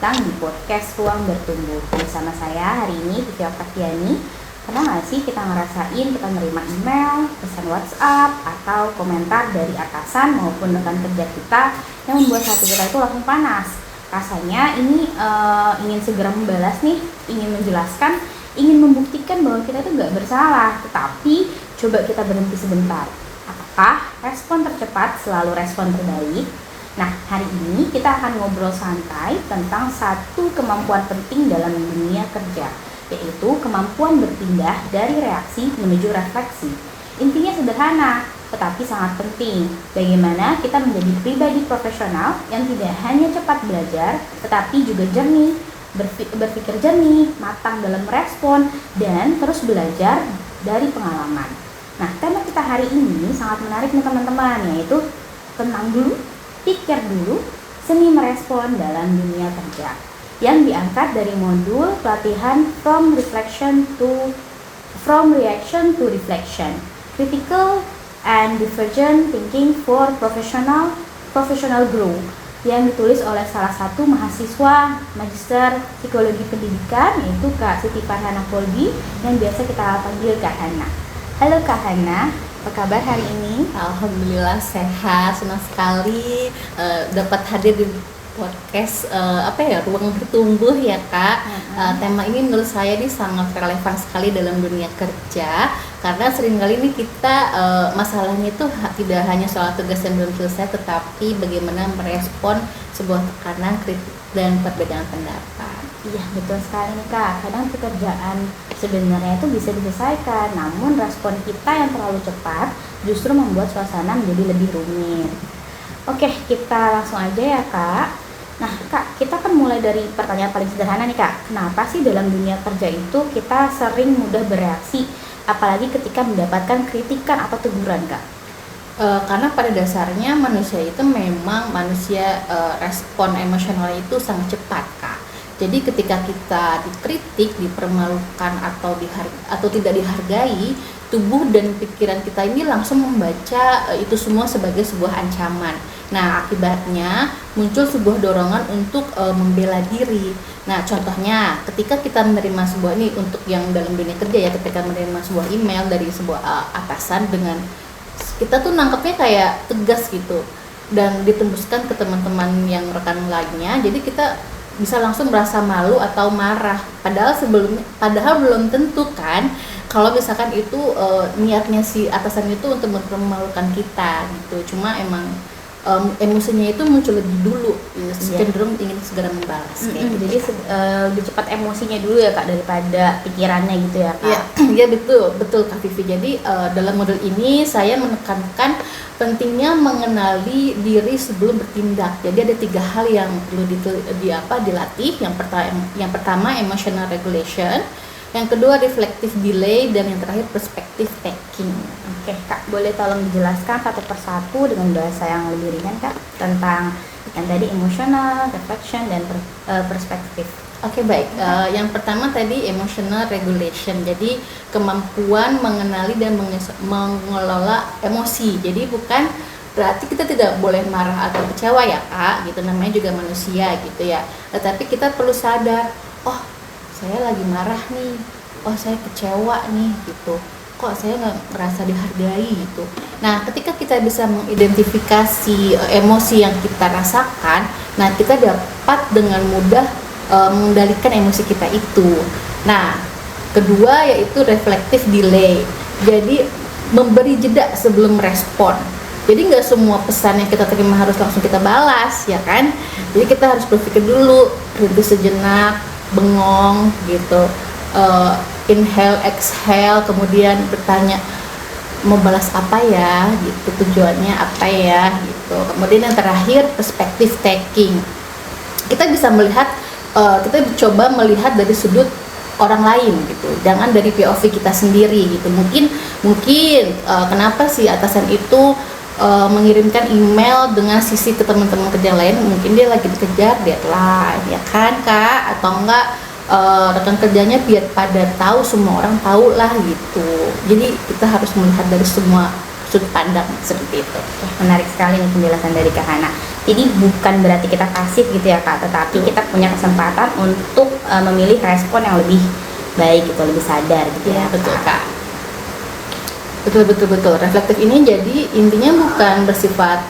datang di podcast Ruang Bertumbuh. Bersama saya hari ini Vivi Oktaviani. Pernah nggak sih kita ngerasain kita nerima email, pesan WhatsApp, atau komentar dari atasan maupun rekan kerja kita yang membuat hati kita itu langsung panas. Rasanya ini ingin segera membalas nih, ingin menjelaskan, ingin membuktikan bahwa kita itu nggak bersalah. Tetapi coba kita berhenti sebentar. Apakah respon tercepat selalu respon terbaik? Nah, hari ini kita akan ngobrol santai tentang satu kemampuan penting dalam dunia kerja, yaitu kemampuan berpindah dari reaksi menuju refleksi. Intinya sederhana, tetapi sangat penting. Bagaimana kita menjadi pribadi profesional yang tidak hanya cepat belajar, tetapi juga jernih, berpikir jernih, matang dalam merespon, dan terus belajar dari pengalaman. Nah, tema kita hari ini sangat menarik nih teman-teman, yaitu tenang dulu, pikir dulu, seni merespon dalam dunia kerja, yang diangkat dari modul pelatihan From Reaction to Reflection, Critical and Divergent Thinking for Professional Growth, yang ditulis oleh salah satu mahasiswa Magister Psikologi Pendidikan, yaitu Kak Siti Farhana Kolbi, yang biasa kita panggil Kak Hana. Halo Kak Hana, apa kabar hari ini? Alhamdulillah sehat, senang sekali dapat hadir di podcast Ruang Bertumbuh ya Kak. Tema ini menurut saya ini sangat relevan sekali dalam dunia kerja, karena seringkali ini kita masalahnya itu tidak hanya soal tugas yang belum selesai, tetapi bagaimana merespon sebuah tekanan, kritik, dan perbedaan pendapat. Iya, betul sekali nih Kak. Kadang pekerjaan sebenarnya itu bisa diselesaikan, namun respon kita yang terlalu cepat justru membuat suasana menjadi lebih rumit. Oke, kita langsung aja ya Kak. Nah Kak, kita kan mulai dari pertanyaan paling sederhana nih Kak. Kenapa sih dalam dunia kerja itu kita sering mudah bereaksi, apalagi ketika mendapatkan kritikan atau teguran Kak? Karena pada dasarnya manusia itu memang respon emosional itu sangat cepat Kak. Jadi ketika kita dikritik, dipermalukan atau tidak dihargai, tubuh dan pikiran kita ini langsung membaca itu semua sebagai sebuah ancaman. Nah, akibatnya muncul sebuah dorongan untuk membela diri. Nah, contohnya ketika kita menerima sebuah ini untuk yang dalam dunia kerja ya, ketika menerima sebuah email dari sebuah atasan dengan kita tuh nangkepnya kayak tegas gitu dan ditembuskan ke teman-teman yang rekan lainnya. Jadi kita bisa langsung merasa malu atau marah, padahal belum tentu kan kalau misalkan itu niatnya si atasan itu untuk mempermalukan kita gitu. Cuma emang emosinya itu muncul lebih dulu, cenderung ingin segera membalas. Jadi lebih cepat emosinya dulu ya Kak daripada pikirannya gitu ya Kak. Iya betul Kak Vivi. Jadi dalam modul ini saya menekankan pentingnya mengenali diri sebelum bertindak. Jadi ada 3 hal yang perlu dilatih. Yang pertama emotional regulation, yang kedua reflective delay, dan yang terakhir perspective taking. Oke Kak, boleh tolong dijelaskan satu persatu dengan bahasa yang lebih ringan Kak tentang yang tadi emotional, reflection, dan perspektif. Oke, baik. Yang pertama tadi emotional regulation. Jadi kemampuan mengenali dan mengelola emosi. Jadi bukan berarti kita tidak boleh marah atau kecewa ya Kak, gitu, namanya juga manusia gitu ya. Tetapi kita perlu sadar, oh saya lagi marah nih, oh saya kecewa nih gitu, kok saya nggak merasa dihargai gitu. Nah, ketika kita bisa mengidentifikasi emosi yang kita rasakan, nah kita dapat dengan mudah mengendalikan emosi kita itu. Nah, kedua yaitu reflective delay. Jadi memberi jeda sebelum respon. Jadi nggak semua pesan yang kita terima harus langsung kita balas, ya kan? Jadi kita harus berpikir dulu, berhenti sejenak, bengong gitu, inhale, exhale, kemudian bertanya mau balas apa ya, gitu, tujuannya apa ya, gitu. Kemudian yang terakhir perspective taking. Kita bisa melihat, kita coba melihat dari sudut orang lain gitu, jangan dari POV kita sendiri gitu. Mungkin kenapa si atasan itu mengirimkan email dengan sisi ke teman-teman kerja lain, mungkin dia lagi dikejar deadline ya kan Kak, atau enggak rekan kerjanya biar pada tahu, semua orang tahu lah gitu. Jadi kita harus melihat dari semua sudut pandang seperti itu. Menarik sekali nih penjelasan dari Kak Hana. Jadi bukan berarti kita pasif gitu ya Kak, tetapi kita punya kesempatan untuk memilih respon yang lebih baik gitu, lebih sadar gitu ya. Betul Kak. Betul. Reflektif ini jadi intinya bukan bersifat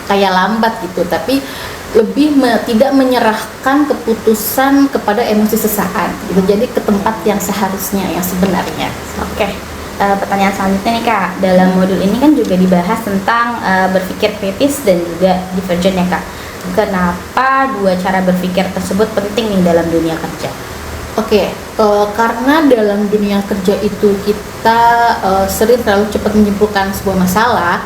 kayak lambat gitu, tapi lebih tidak menyerahkan keputusan kepada emosi sesaat gitu. Jadi ke tempat yang seharusnya, yang sebenarnya. Oke. Pertanyaan selanjutnya nih Kak, dalam modul ini kan juga dibahas tentang berpikir kritis dan juga divergent ya Kak. Kenapa dua cara berpikir tersebut penting nih dalam dunia kerja? Oke, karena dalam dunia kerja itu kita sering terlalu cepat menyimpulkan sebuah masalah.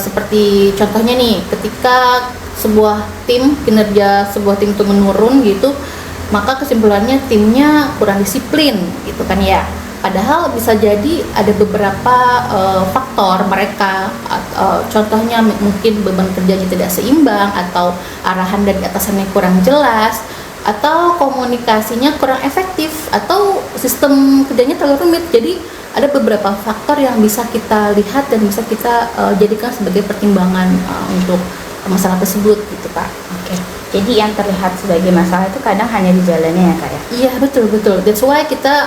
Seperti contohnya nih, ketika sebuah tim, kinerja sebuah tim itu menurun gitu, maka kesimpulannya timnya kurang disiplin gitu kan ya. Padahal bisa jadi ada beberapa faktor mereka, contohnya mungkin beban kerjanya tidak seimbang, atau arahan dari atasannya kurang jelas, atau komunikasinya kurang efektif, atau sistem kerjanya terlalu rumit. Jadi ada beberapa faktor yang bisa kita lihat dan bisa kita jadikan sebagai pertimbangan untuk masalah tersebut gitu Pak. Oke. Jadi yang terlihat sebagai masalah itu kadang hanya di jalannya ya Kak ya? Iya betul. That's why kita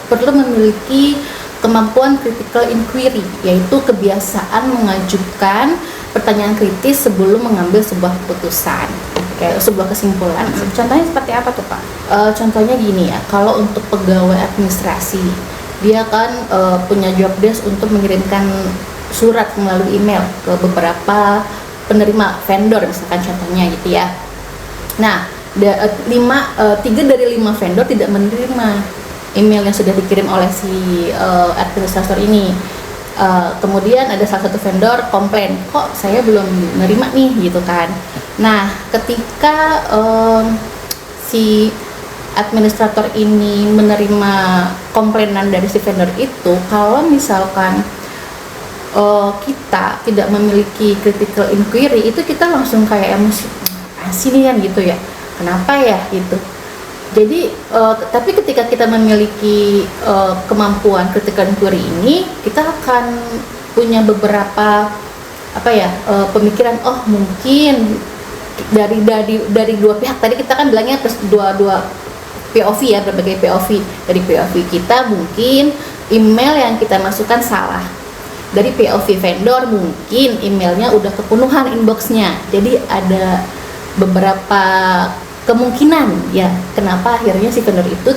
perlu memiliki kemampuan critical inquiry, yaitu kebiasaan mengajukan pertanyaan kritis sebelum mengambil sebuah keputusan, sebuah kesimpulan. Contohnya seperti apa tuh Pak? Contohnya gini ya, kalau untuk pegawai administrasi, dia kan punya job desk untuk mengirimkan surat melalui email ke beberapa penerima vendor misalkan contohnya gitu ya. Nah, 3 dari 5 vendor tidak menerima email yang sudah dikirim oleh si administrator ini. Kemudian ada salah satu vendor komplain, kok saya belum menerima nih gitu kan. Nah, ketika si administrator ini menerima komplainan dari si vendor itu, kalau misalkan kita tidak memiliki critical inquiry, itu kita langsung kayak emosi, sini kan gitu ya, kenapa ya gitu. Jadi tapi ketika kita memiliki kemampuan critical inquiry ini, kita akan punya beberapa pemikiran, oh mungkin dari dua pihak tadi kita kan bilangnya dua POV ya, berbagai POV. Dari POV kita mungkin email yang kita masukkan salah, dari POV vendor mungkin emailnya udah kepenuhan inboxnya. Jadi ada beberapa kemungkinan ya kenapa akhirnya si vendor itu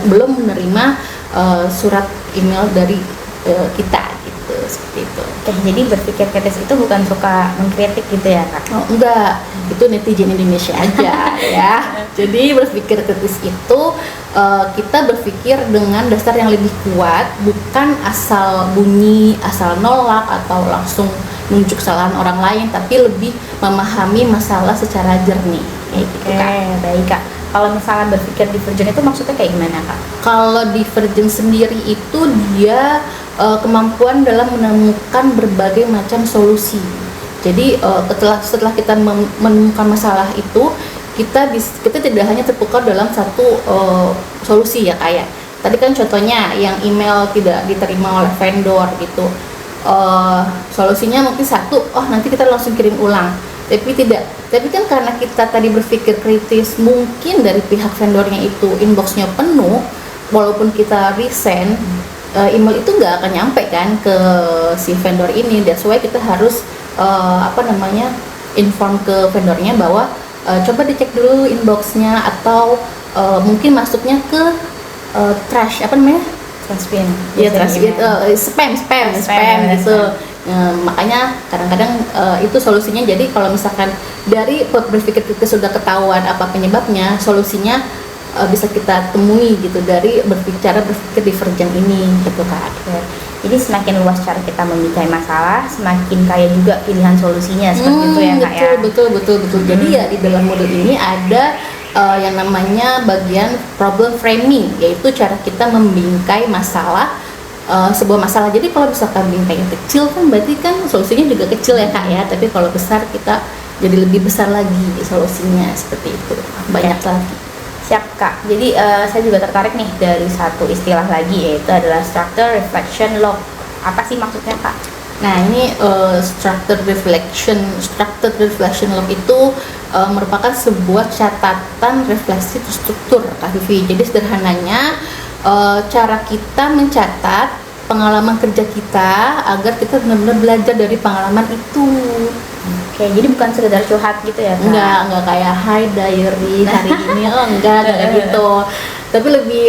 belum menerima surat email dari kita gitu, seperti itu. Jadi berpikir kritis itu bukan suka mengkritik gitu ya Kak? Oh enggak, itu netizen Indonesia aja ya. Jadi berpikir kritis itu kita berpikir dengan dasar yang lebih kuat, bukan asal bunyi, asal nolak atau langsung nunjuk kesalahan orang lain, tapi lebih memahami masalah secara jernih kayak gitu Kak. Baik Kak. Kalau misalnya berpikir divergent itu maksudnya kayak gimana Kak? Kalau divergent sendiri itu dia kemampuan dalam menemukan berbagai macam solusi. Jadi setelah kita menemukan masalah itu, kita tidak hanya terpukau dalam satu solusi ya kayak tadi kan contohnya yang email tidak diterima oleh vendor gitu. Solusinya mungkin satu, nanti kita langsung kirim ulang, tapi kan karena kita tadi berpikir kritis, mungkin dari pihak vendornya itu inboxnya penuh, walaupun kita resend email itu nggak akan nyampe kan ke si vendor ini. That's why kita harus inform ke vendornya bahwa coba dicek dulu inboxnya, atau mungkin masuknya ke trash Trash bin. Ya trash bin, spam gitu. Makanya kadang-kadang itu solusinya. Jadi kalau misalkan dari berpikir kita sudah ketahuan apa penyebabnya, solusinya bisa kita temui gitu dari berpikir divergent ini gitu Kak. Jadi semakin luas cara kita memikirkan masalah, semakin kaya juga pilihan solusinya seperti itu ya Kak ya. Betul. Jadi ya di dalam modul ini ada yang namanya bagian problem framing, yaitu cara kita membingkai masalah, sebuah masalah. Jadi kalau misalkan bingkainya kecil kan berarti kan solusinya juga kecil ya Kak ya, tapi kalau besar kita jadi lebih besar lagi solusinya, seperti itu. Banyak lagi. Siap Kak. Jadi saya juga tertarik nih dari satu istilah lagi, yaitu adalah structure reflection log. Apa sih maksudnya Kak? Nah ini structured reflection log itu merupakan sebuah catatan refleksi terstruktur Kak Vivi. Jadi sederhananya cara kita mencatat pengalaman kerja kita agar kita benar-benar belajar dari pengalaman itu. Oke, jadi bukan sekedar curhat gitu ya Kak? Enggak kayak hi diary hari ini, enggak kayak gitu. Tapi lebih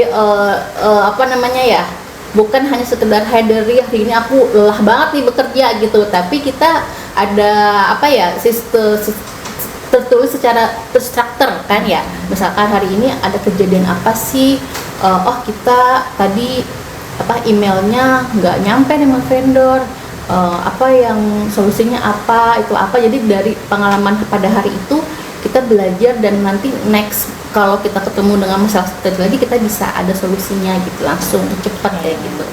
apa namanya ya? Bukan hanya sekedar hi diary hari ini aku lelah banget nih bekerja gitu, tapi kita ada apa ya? Sistem tertulis secara terstruktur kan ya. Misalkan hari ini ada kejadian apa sih? Oh kita tadi apa emailnya nggak nyampe sama vendor. Apa yang solusinya apa itu apa, jadi dari pengalaman pada hari itu kita belajar dan nanti next kalau kita ketemu dengan masalah seperti lagi kita bisa ada solusinya gitu langsung cepat kayak gitu.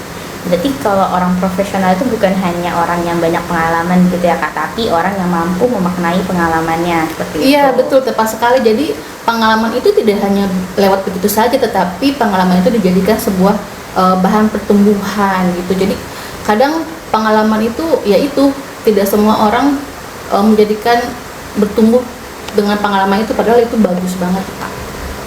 Berarti kalau orang profesional itu bukan hanya orang yang banyak pengalaman gitu ya Kak, tapi orang yang mampu memaknai pengalamannya seperti itu. Iya betul, tepat sekali. Jadi pengalaman itu tidak hanya lewat begitu saja, tetapi pengalaman itu dijadikan sebuah bahan pertumbuhan gitu. Jadi kadang pengalaman itu ya itu tidak semua orang menjadikan bertumbuh dengan pengalaman itu, padahal itu bagus banget Pak.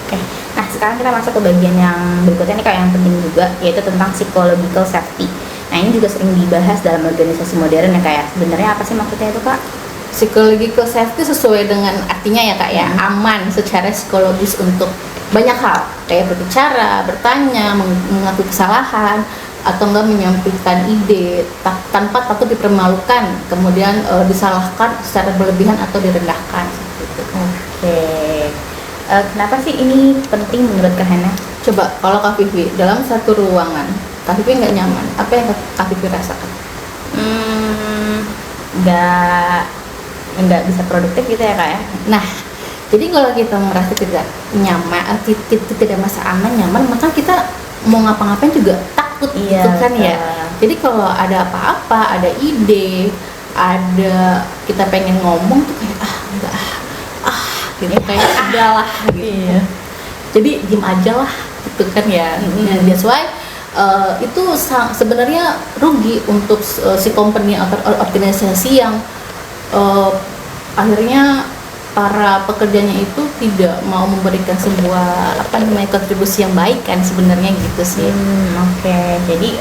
Oke. Nah sekarang kita masuk ke bagian yang berikutnya nih Kak, yang penting juga, yaitu tentang psychological safety. Nah ini juga sering dibahas dalam organisasi modern ya Kak ya. Sebenarnya apa sih maksudnya itu Kak? Psychological safety sesuai dengan artinya ya Kak ya, aman secara psikologis untuk banyak hal, kayak berbicara, bertanya, mengakui kesalahan, atau enggak menyampaikan ide tanpa takut dipermalukan, kemudian disalahkan secara berlebihan atau direndahkan gitu. Oke. Kenapa sih ini penting menurut Kak Hana? Coba kalau Kak Vivi dalam satu ruangan Kak Vivi nggak nyaman, apa yang Kak Vivi rasakan? Nggak bisa produktif gitu ya Kak ya. Nah jadi kalau kita merasa tidak nyaman, tidak merasa aman, nyaman, maka kita mau ngapa-ngapain juga takut Iya, gitu kan ya. Jadi kalau ada apa-apa, ada ide, ada kita pengen ngomong tuh kayak enggak gitu, kayak udahlah gitu. Iya. Jadi diem aja lah gitu kan ya. Nah, that's why itu sebenarnya rugi untuk si company atau organisasi yang akhirnya para pekerjanya itu tidak mau memberikan sebuah kontribusi yang baik kan sebenarnya gitu sih. Oke. Jadi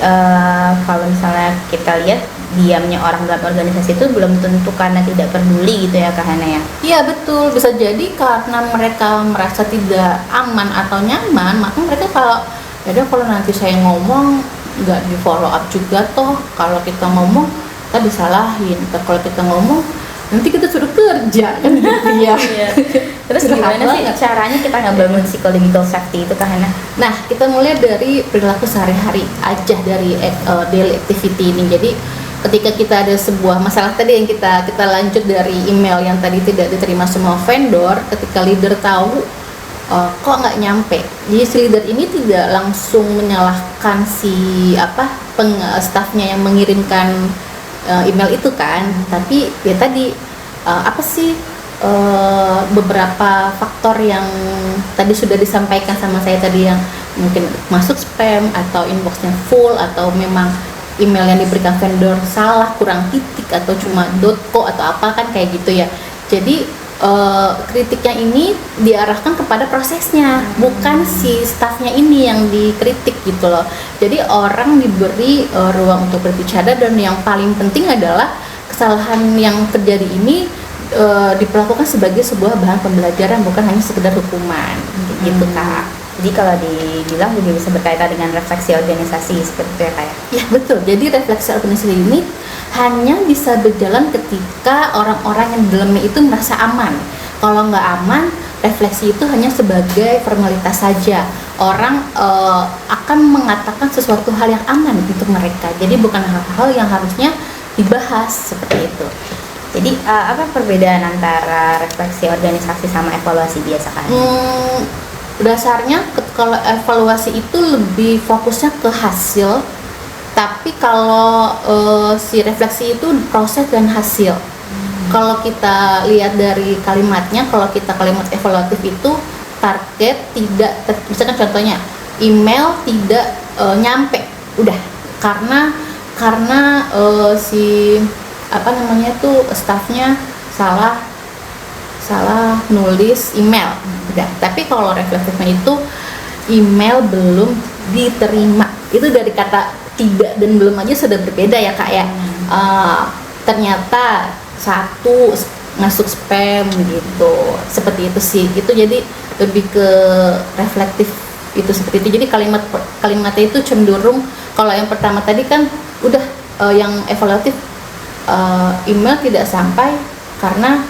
kalau misalnya kita lihat diamnya orang dalam organisasi itu belum tentu karena tidak peduli gitu ya Kak Hana ya. Iya betul, bisa jadi karena mereka merasa tidak aman atau nyaman, maka mereka kalau nanti saya ngomong nggak di follow up juga toh, kalau kita ngomong kita disalahin, kalau kita ngomong nanti kita suruh kerja kan gitu ya. Terus gimana sih caranya kita ngebangun psychological safety itu Kak Hana? Nah kita mulai dari perilaku sehari-hari aja, dari daily activity ini. Jadi ketika kita ada sebuah masalah tadi yang kita lanjut dari email yang tadi tidak diterima semua vendor, ketika leader tahu kok nggak nyampe, jadi si leader ini tidak langsung menyalahkan si staffnya yang mengirimkan email itu kan, tapi ya tadi apa sih beberapa faktor yang tadi sudah disampaikan sama saya tadi, yang mungkin masuk spam atau inboxnya full, atau memang email yang diberikan vendor salah, kurang titik, atau cuma .co atau apa kan kayak gitu ya. Jadi kritiknya ini diarahkan kepada prosesnya, bukan si staffnya ini yang dikritik gitu loh. Jadi orang diberi ruang untuk berbicara, dan yang paling penting adalah kesalahan yang terjadi ini diperlakukan sebagai sebuah bahan pembelajaran, bukan hanya sekedar hukuman gitu Kak. Jadi kalau dibilang juga bisa berkaitan dengan refleksi organisasi seperti itu ya Kak ya? Ya betul, jadi refleksi organisasi ini hanya bisa berjalan ketika orang-orang yang di dalamnya itu merasa aman. Kalau nggak aman, refleksi itu hanya sebagai formalitas saja. Orang akan mengatakan sesuatu hal yang aman untuk mereka, jadi bukan hal-hal yang harusnya dibahas seperti itu. Jadi apa perbedaan antara refleksi organisasi sama evaluasi biasa kan? Dasarnya kalau evaluasi itu lebih fokusnya ke hasil, tapi kalau si refleksi itu proses dan hasil. Kalau kita lihat dari kalimatnya, kalau kita kalimat evaluatif itu target tidak misalkan contohnya email tidak nyampe, udah karena karena si apa namanya tuh staffnya salah nulis email. Udah. Tapi kalau reflektifnya itu email belum diterima, itu dari kata tidak dan belum aja sudah berbeda ya Kak ya. Ternyata satu masuk spam gitu, seperti itu sih. Itu jadi lebih ke reflektif itu seperti itu. Jadi kalimatnya itu cenderung, kalau yang pertama tadi kan udah yang evaluatif, email tidak sampai karena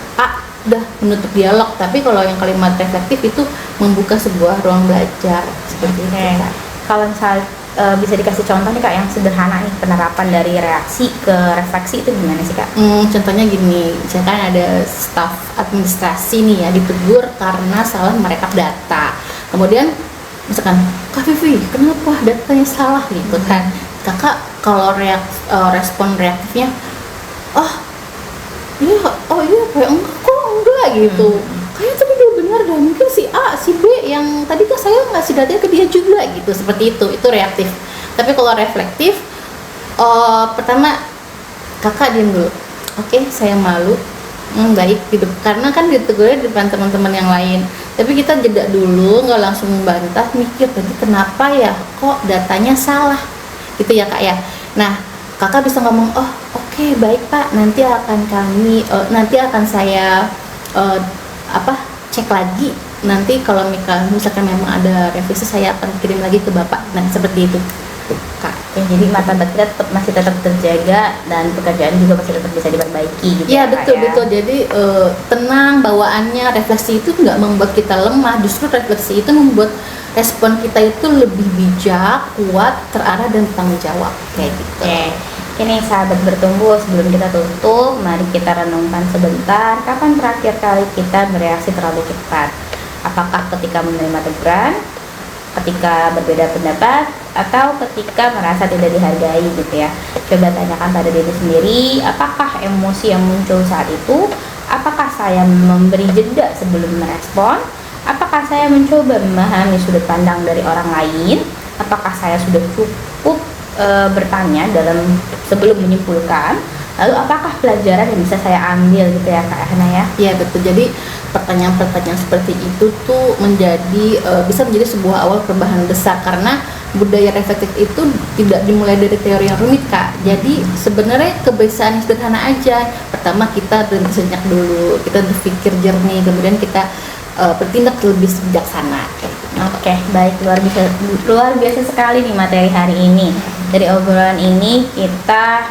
udah menutup dialog. Tapi kalau yang kalimat reflektif itu membuka sebuah ruang belajar seperti itu Kak. Kalau misalnya bisa dikasih contoh nih Kak yang sederhana nih, penerapan dari reaksi ke refleksi itu gimana sih Kak? Contohnya gini, misalkan ada staf administrasi nih ya ditegur karena salah merekap data. Kemudian misalkan, Kak Vivi, kenapa datanya salah gitu kan? Kakak kalau respon reaktifnya, iya kayak enggak gitu. Kayaknya tapi dia benar dah, mungkin si A, si B yang tadi kan saya ngasih datanya ke dia juga gitu, seperti itu reaktif. Tapi kalau reflektif, pertama kakak diam dulu, oke saya malu, baik gitu, karena kan ditegurnya di depan teman-teman yang lain. Tapi kita jeda dulu, nggak langsung membantah, mikir tadi kenapa ya kok datanya salah gitu ya Kak ya. Nah kakak bisa ngomong, oke, baik Pak, nanti akan saya cek lagi, nanti kalau misalkan memang ada revisi saya akan kirim lagi ke Bapak. Nah seperti itu Kak. Jadi mata batin masih tetap terjaga dan pekerjaan juga masih tetap bisa diperbaiki gitu ya Kak, betul. Jadi tenang bawaannya. Refleksi itu nggak membuat kita lemah, justru refleksi itu membuat respon kita itu lebih bijak, kuat, terarah dan bertanggung jawab kayak gitu. Ini sahabat bertumbuh, sebelum kita tutup, mari kita renungkan sebentar, kapan terakhir kali kita bereaksi terlalu cepat? Apakah ketika menerima teguran, ketika berbeda pendapat, atau ketika merasa tidak dihargai gitu ya? Coba tanyakan pada diri sendiri, apakah emosi yang muncul saat itu? Apakah saya memberi jeda sebelum merespon? Apakah saya mencoba memahami sudut pandang dari orang lain? Apakah saya sudah cukup bertanya sebelum menyimpulkan? Lalu apakah pelajaran yang bisa saya ambil gitu ya Kak Hana ya? Iya betul. Jadi pertanyaan-pertanyaan seperti itu tuh bisa menjadi sebuah awal perubahan besar, karena budaya reflektif itu tidak dimulai dari teori yang rumit Kak. Jadi sebenarnya kebiasaan sederhana aja. Pertama kita berhenti sejenak dulu, kita berpikir jernih, kemudian kita bertindak lebih bijaksana. Oke, baik, luar biasa sekali nih materi hari ini. Dari obrolan ini kita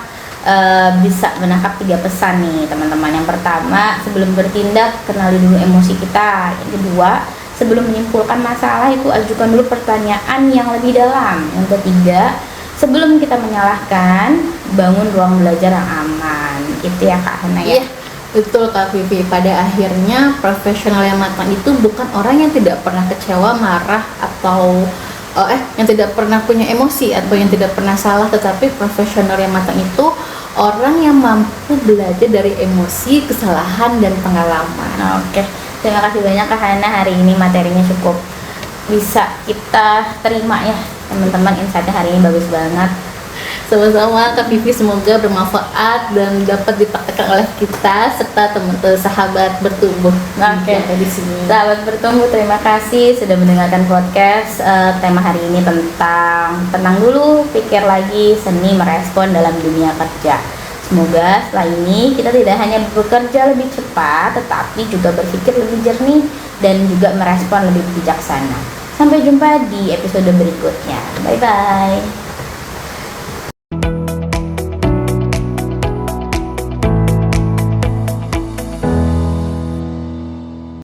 bisa menangkap 3 pesan nih teman-teman. Yang pertama, sebelum bertindak kenali dulu emosi kita. Yang kedua, sebelum menyimpulkan masalah itu ajukan dulu pertanyaan yang lebih dalam. Yang ketiga, sebelum kita menyalahkan, bangun ruang belajar yang aman. Itu ya Kak Hana ya? Iya, betul Kak Vivi. Pada akhirnya profesional yang matang itu bukan orang yang tidak pernah kecewa, marah, atau yang tidak pernah punya emosi atau yang tidak pernah salah, tetapi profesional yang matang itu orang yang mampu belajar dari emosi, kesalahan, dan pengalaman. Oke, terima kasih banyak Kak Hana, hari ini materinya cukup bisa kita terima ya teman-teman. Insight hari ini bagus banget. Sama-sama Kak Vivi, semoga bermanfaat dan dapat dipraktekkan oleh kita serta teman-teman sahabat bertumbuh. Oke, di sini. Sahabat bertumbuh, terima kasih sudah mendengarkan podcast. Tema hari ini tentang tenang dulu, pikir lagi, seni merespon dalam dunia kerja. Semoga setelah ini kita tidak hanya bekerja lebih cepat, tetapi juga berpikir lebih jernih dan juga merespon lebih bijaksana. Sampai jumpa di episode berikutnya. Bye bye.